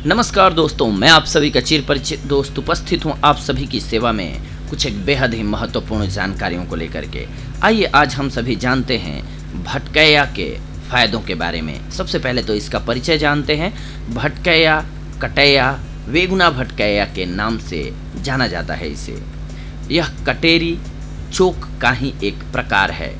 नमस्कार दोस्तों, मैं आप सभी का चिर परिचित दोस्त उपस्थित हूं आप सभी की सेवा में कुछ एक बेहद ही महत्वपूर्ण जानकारियों को लेकर के। आइए आज हम सभी जानते हैं भटकैया के फायदों के बारे में। सबसे पहले तो इसका परिचय जानते हैं। भटकैया, कटैया, वेगुना भटकैया के नाम से जाना जाता है इसे। यह कटेरी चोक का ही एक प्रकार है।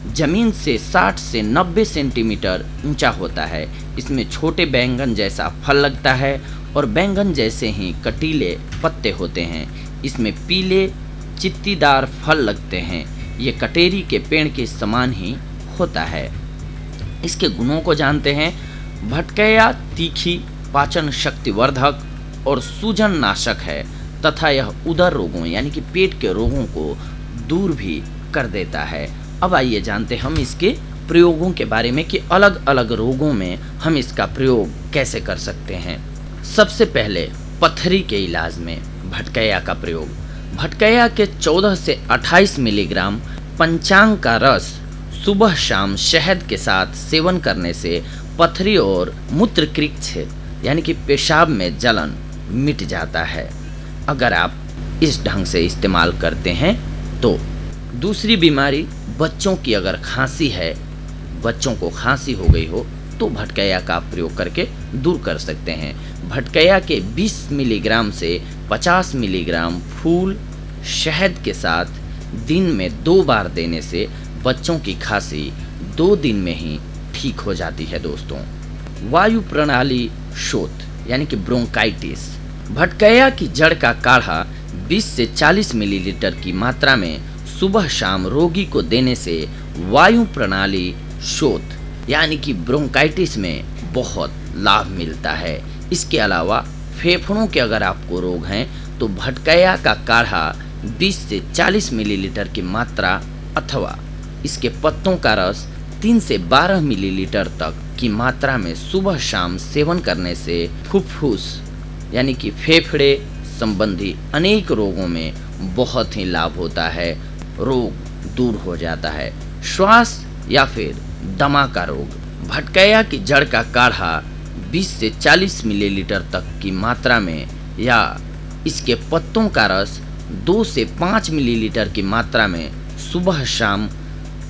जमीन से 60 से 90 सेंटीमीटर ऊंचा होता है। इसमें छोटे बैंगन जैसा फल लगता है और बैंगन जैसे ही कटीले पत्ते होते हैं। इसमें पीले चित्तीदार फल लगते हैं। ये कटेरी के पेड़ के समान ही होता है। इसके गुणों को जानते हैं। भटकैया तीखी, पाचन शक्तिवर्धक और सूजन नाशक है तथा यह उदर रोगों यानी कि पेट के रोगों को दूर भी कर देता है। अब आइए जानते हम इसके प्रयोगों के बारे में कि अलग अलग रोगों में हम इसका प्रयोग कैसे कर सकते हैं। सबसे पहले पथरी के इलाज में भटकैया का प्रयोग। भटकैया के 14 से 28 मिलीग्राम पंचांग का रस सुबह शाम शहद के साथ सेवन करने से पथरी और मूत्रकृच्छ यानी कि पेशाब में जलन मिट जाता है अगर आप इस ढंग से इस्तेमाल करते हैं तो। दूसरी बीमारी बच्चों की अगर खांसी है, बच्चों को खांसी हो गई हो तो भटकैया का प्रयोग करके दूर कर सकते हैं। भटकैया के 20 मिलीग्राम से 50 मिलीग्राम फूल शहद के साथ दिन में 2 बार देने से बच्चों की खांसी 2 दिन में ही ठीक हो जाती है दोस्तों। वायु प्रणाली शोथ यानी कि ब्रोंकाइटिस। भटकैया की जड़ का काढ़ा 20 से 40 मिलीलीटर की मात्रा में सुबह शाम रोगी को देने से वायु प्रणाली शोथ यानी कि ब्रोंकाइटिस में बहुत लाभ मिलता है। इसके अलावा फेफड़ों के अगर आपको रोग हैं तो भटकैया का काढ़ा 20 से 40 मिलीलीटर की मात्रा अथवा इसके पत्तों का रस 3 से 12 मिलीलीटर तक की मात्रा में सुबह शाम सेवन करने से फुफ्फुस यानी कि फेफड़े संबंधी अनेक रोगों में बहुत ही लाभ होता है, रोग दूर हो जाता है। श्वास या फिर दमा का रोग। भटकैया की जड़ का काढ़ा 20 से 40 मिलीलीटर तक की मात्रा में या इसके पत्तों का रस 2 से 5 मिलीलीटर की मात्रा में सुबह शाम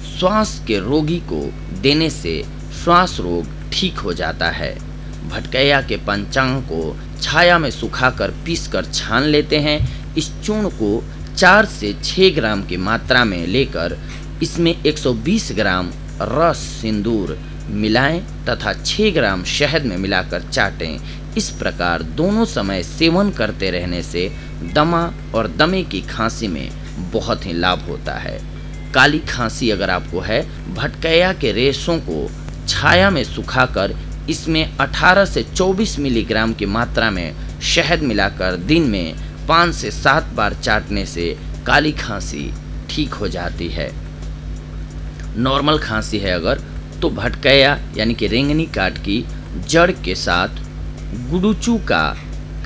श्वास के रोगी को देने से श्वास रोग ठीक हो जाता है। भटकैया के पंचांग को छाया में सुखाकर पीसकर छान लेते हैं। इस चूर्ण को 4 से 6 ग्राम की मात्रा में लेकर इसमें 120 ग्राम रस सिंदूर मिलाएं तथा 6 ग्राम शहद में मिलाकर चाटें। इस प्रकार दोनों समय सेवन करते रहने से दमा और दमे की खांसी में बहुत ही लाभ होता है। काली खांसी अगर आपको है, भटकैया के रेशों को छाया में सुखाकर इसमें 18 से 24 मिलीग्राम की मात्रा में शहद मिलाकर दिन में 5 से 7 बार चाटने से काली खांसी ठीक हो जाती है। नॉर्मल खांसी है अगर तो भटकैया यानी कि रेंगनी काट की जड़ के साथ गुडुचू का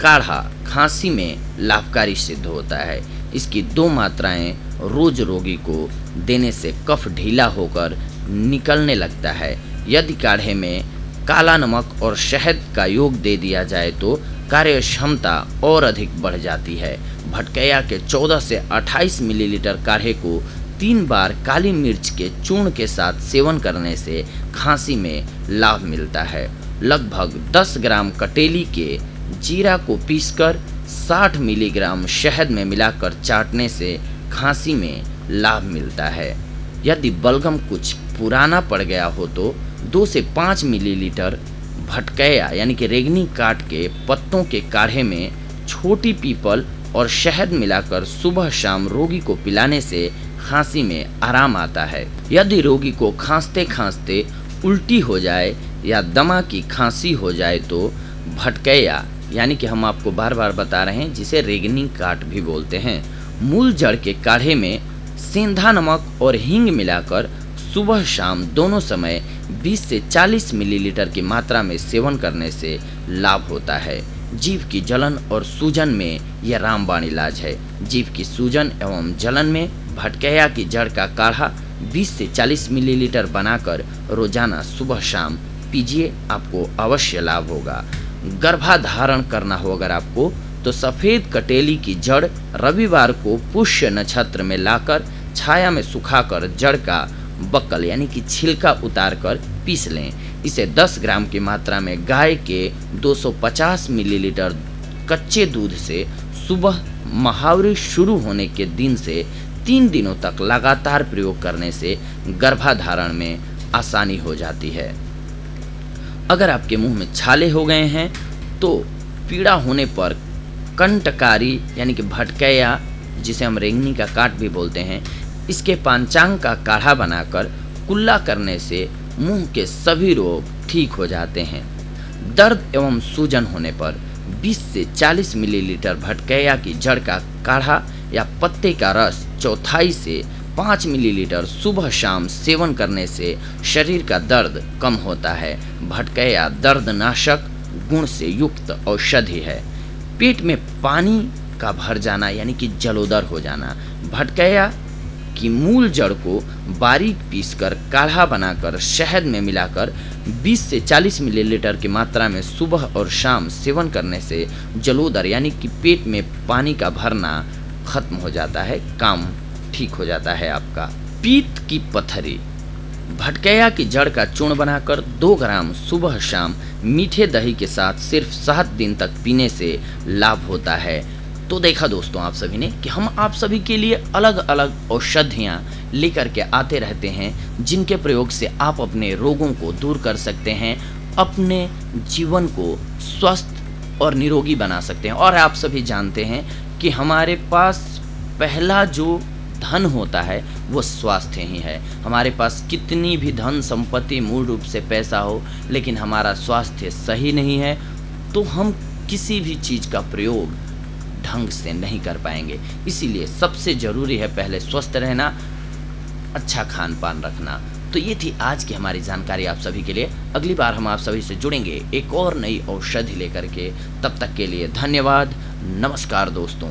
काढ़ा खांसी में लाभकारी सिद्ध होता है। इसकी 2 मात्राएं रोज रोगी को देने से कफ ढीला होकर निकलने लगता है। यदि काढ़े में काला नमक और शहद का योग दे दिया जाए तो कार्य क्षमता और अधिक बढ़ जाती है। भटकैया के 14 से 28 मिलीलीटर काढ़े को 3 बार काली मिर्च के चूर्ण के साथ सेवन करने से खांसी में लाभ मिलता है। लगभग 10 ग्राम कटेली के जीरा को पीसकर 60 मिलीग्राम शहद में मिलाकर चाटने से खांसी में लाभ मिलता है। यदि बलगम कुछ पुराना पड़ गया हो तो 2 से 5 मिलीलीटर भटकैया यानी कि रेंगनी काट के पत्तों के काढ़े में छोटी पीपल और शहद मिलाकर सुबह शाम रोगी को पिलाने से खांसी में आराम आता है। यदि रोगी को खांसते खांसते उल्टी हो जाए या दमा की खांसी हो जाए तो भटकैया यानी कि हम आपको बार बार बता रहे हैं जिसे रेंगनी काट भी बोलते हैं, मूल जड़ के काढ़े में सेंधा नमक और हींग मिलाकर सुबह शाम दोनों समय 20 से 40 मिलीलीटर की मात्रा में सेवन करने से लाभ होता है। जीभ की जलन और सूजन में यह रामबाण इलाज है। जीभ की सूजन एवं जलन में भटकैया की जड़ का काढ़ा 20 से 40 मिलीलीटर बनाकर रोजाना सुबह शाम पीजिए, आपको अवश्य लाभ होगा। गर्भाधारण करना हो अगर आपको, तो सफ़ेद कटेली की जड़ रविवार को पुष्य नक्षत्र में लाकर छाया में सुखाकर जड़ का बक्कल यानी कि छिलका उतारकर पीस लें। इसे 10 ग्राम की मात्रा में गाय के 250 मिलीलीटर कच्चे दूध से सुबह महावरी शुरू होने के दिन से 3 दिनों तक लगातार प्रयोग करने से गर्भाधारण में आसानी हो जाती है। अगर आपके मुंह में छाले हो गए हैं तो पीड़ा होने पर कंटकारी यानी कि भटकैया, जिसे हम रेंगनी का काट भी बोलते हैं, इसके पांचांग का काढ़ा बनाकर कुल्ला करने से मुंह के सभी रोग ठीक हो जाते हैं। दर्द एवं सूजन होने पर 20 से 40 मिलीलीटर भटकैया की जड़ का काढ़ा या पत्ते का रस 1/4 से 5 मिलीलीटर सुबह शाम सेवन करने से शरीर का दर्द कम होता है। भटकैया दर्दनाशक गुण से युक्त औषधि है। पेट में पानी का भर जाना यानी कि जलोदर हो जाना, भटकैया की मूल जड़ को बारीक पीसकर काढ़ा बनाकर शहद में मिलाकर 20 से 40 मिलीलीटर की मात्रा में सुबह और शाम सेवन करने से जलोदर यानी कि पेट में पानी का भरना खत्म हो जाता है, काम ठीक हो जाता है आपका। पीत की पथरी, भटकैया की जड़ का चूर्ण बनाकर 2 ग्राम सुबह शाम मीठे दही के साथ सिर्फ 7 दिन तक पीने से लाभ होता है। तो देखा दोस्तों आप सभी ने कि हम आप सभी के लिए अलग अलग औषधियाँ लेकर के आते रहते हैं, जिनके प्रयोग से आप अपने रोगों को दूर कर सकते हैं, अपने जीवन को स्वस्थ और निरोगी बना सकते हैं। और आप सभी जानते हैं कि हमारे पास पहला जो धन होता है वो स्वास्थ्य ही है। हमारे पास कितनी भी धन संपत्ति मूल रूप से पैसा हो, लेकिन हमारा स्वास्थ्य सही नहीं है तो हम किसी भी चीज़ का प्रयोग ढंग से नहीं कर पाएंगे। इसीलिए सबसे ज़रूरी है पहले स्वस्थ रहना, अच्छा खान पान रखना। तो ये थी आज की हमारी जानकारी आप सभी के लिए। अगली बार हम आप सभी से जुड़ेंगे एक और नई औषधि लेकर के। तब तक के लिए धन्यवाद। नमस्कार दोस्तों।